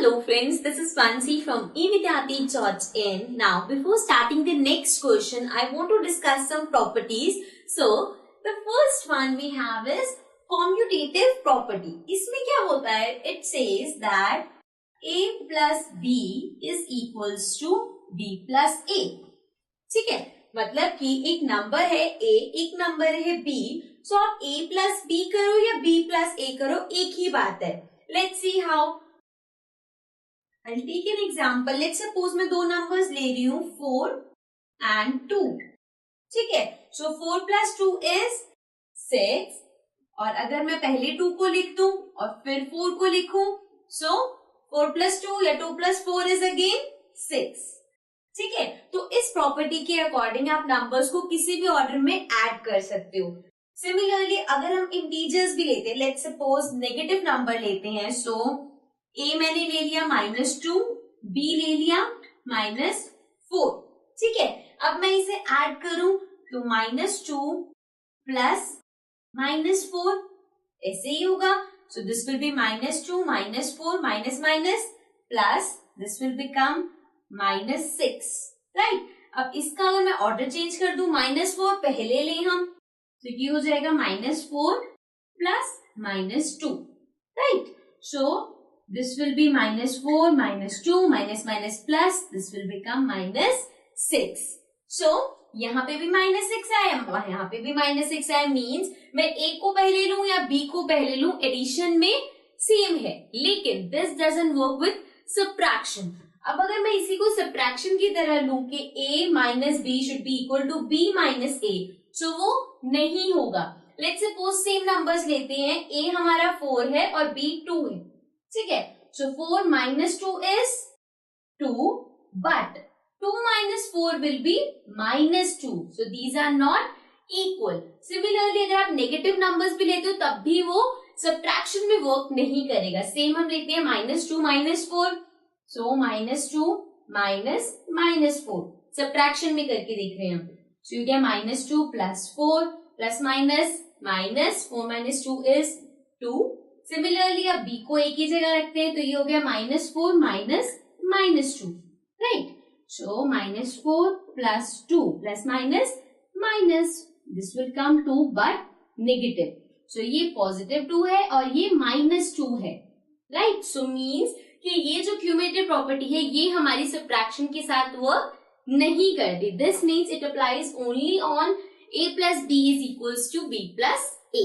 Hello friends, this is Fancy from evidyati.in. Now before starting the next question, I want to discuss some properties. So the first one we have is commutative property. इसमें क्या होता है? It says that a plus b is equals to b plus a. ठीक है, मतलब कि एक number है a, एक नंबर है b. So आप a plus b करो या b plus a करो, एक ही बात है. Let's see how. I'll take an example. Let's suppose मैं दो numbers ले रही हूँ 4 and 2. ठीक है, so 4 plus 2 is 6. और अगर मैं पहले 2 को लिख दूं और फिर 4 को लिखूं, so 4 plus 2 या 2 plus 4 is again 6. ठीक है, तो इस प्रॉपर्टी के अकॉर्डिंग आप नंबर्स को किसी भी ऑर्डर में ऐड कर सकते हो. सिमिलरली अगर हम इंटीजर्स भी लेते हैं, लेट्स सपोज नेगेटिव नंबर लेते हैं, सो a मैंने ले लिया -2, b ले लिया -4. ठीक है, अब मैं इसे ऐड करूं तो -2 प्लस -4 ऐसे ही होगा. सो this will B -2 -4 minus minus plus this will become -6. Right, अब इसका अगर मैं ऑर्डर चेंज कर दूं, -4 पहले ले हम, तो ये हो जाएगा -4 plus -2. Right, so this will be -4 -2 minus minus plus this will become -6. so यहाँ पे भी -6 आया, यहाँ पे भी -6 आया. मीन्स मैं a को पहले लूं या b को पहले लूं, एडिशन में सेम है. लेकिन this doesn't work with subtraction. अब अगर मैं इसी को सब्ट्रैक्शन की तरह लूं कि a minus b should be equal to b minus a, so वो नहीं होगा. लेट्स सपोज सेम नंबर्स लेते हैं, a हमारा 4 है और b 2 है. ठीक है, so 4 minus 2 is 2, but 2 minus 4 will be -2. So these are not equal. Similarly, अगर आप नेगेटिव नंबर्स भी लेते हो तब भी वो सब्ट्रैक्शन में वर्क नहीं करेगा. सेम हम लेते हैं -2 -4, so -2 -4 सब्ट्रैक्शन में करके देख रहे हैं हम. So you get -2 plus 4 plus minus 4 minus 2 is 2. Similarly अब b को एक ही जगह रखते हैं, तो ये हो गया -4 -2. Right, so -4 plus 2 plus minus this will come 2 but negative. So ये पॉजिटिव 2 है और ये -2 है. राइट, सो मीन्स कि ये जो क्यूमुलेटिव प्रॉपर्टी है ये हमारी सब्ट्रैक्शन के साथ वर्क नहीं करती. This means it applies only on a plus b is equals to b plus a.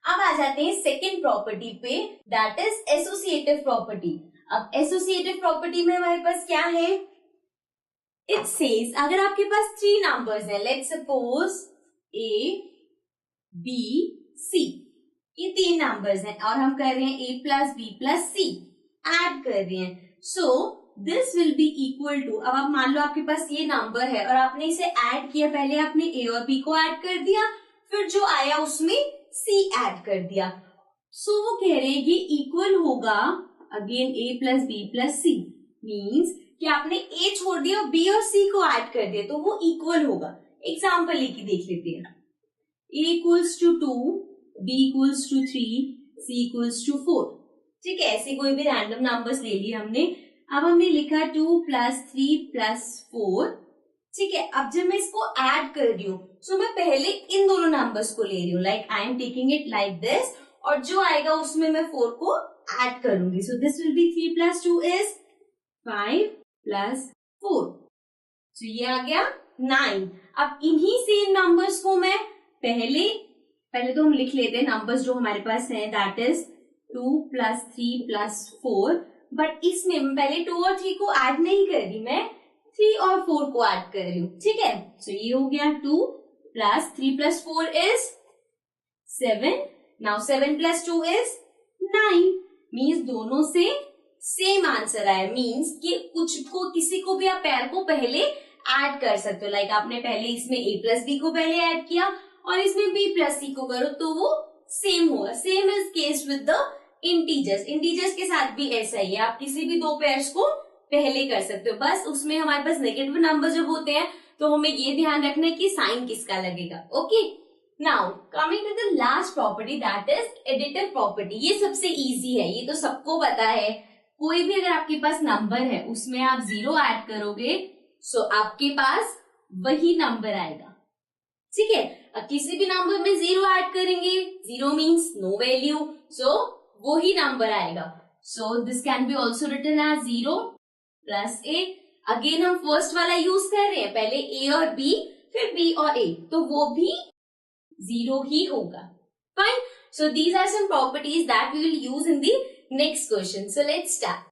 अब आ जाते हैं सेकेंड प्रॉपर्टी पे, दैट इज एसोसिएटिव प्रॉपर्टी. अब एसोसिएटिव प्रॉपर्टी में हमारे पास क्या है? इट सेज अगर आपके पास 3 नंबर्स हैं, let's suppose a b c, ये 3 नंबर्स हैं और हम कर रहे हैं a plus b plus c add कर रहे हैं. So this will be equal to, अब आप मान लो आपके पास ये नंबर है और आपने इसे ऐड किया, पहले आपने a और b को ऐड कर दिया, फिर जो आया उसमें c ऐड कर दिया. सो वो कह रहे हैं ये इक्वल होगा again a plus b plus c. Means कि आपने a छोड़ दिया और b और c को ऐड कर दिया, तो वो इक्वल होगा. एग्जाम्पल लेके देख लेते हैं. a equals to 2, b equals to 3, c equals to 4. ठीक है, ऐसे कोई भी रैंडम नंबर्स ले लिए हमने. अब हमने लिखा 2 प्लस 3 प्लस 4. ठीक है, अब जब मैं इसको ऐड कर रही हूँ, सो मैं पहले इन दोनों नंबर्स को ले रही हूँ, like I am taking it like this, और जो आएगा उसमें मैं 4 को ऐड करूंगी. सो this will B 3 plus 2 is 5 plus 4. सो ये आ गया 9. अब इन्हीं सेम नंबर्स को मैं पहले तो हम लिख लेते हैं नंबर्स जो हमारे पास हैं, that is 2 plus 3 plus 4. But इसमें मैं पहले 2 और 3 को ऐड नहीं कर रही, मैं 3 और 4 को ऐड कर रही हूँ. ठीक है, सो ये हो गया 2 plus 3 plus 4 is 7. Now 7 plus 2 is 9. Means दोनों से सेम आंसर आया. मीन्स कि किसी को भी आप पेयर को पहले ऐड कर सकते हो. लाइक आपने पहले इसमें a प्लस b को पहले ऐड किया और इसमें b प्लस c को करो तो वो सेम होगा. Same is case with the integers. Integers के साथ भी ऐसा ही है, आप किसी भी दो पेयर्स को पहले कर सकते हो. बस उसमें हमारे पास नेगेटिव नंबर जब होते हैं तो हमें ये ध्यान रखना है कि साइन किसका लगेगा. Okay, now coming to the last property that is additive property. ये सबसे इजी है, ये तो सबको पता है. कोई भी अगर आपके पास नंबर है उसमें आप 0 ऐड करोगे, सो आपके पास वही नंबर आएगा, ठीक है। अब किसी भी नंबर में 0 ऐड करेंगे, 0 मीन्स नो वैल्यू, सो वो ही नंबर आएगा। So this can be also written as 0 plus A. Again हम फर्स्ट वाला यूज कर रहे हैं, पहले ए और बी फिर बी और ए, तो वो भी 0 ही होगा। Fine, so these are some properties that we will use in the next question. So let's start.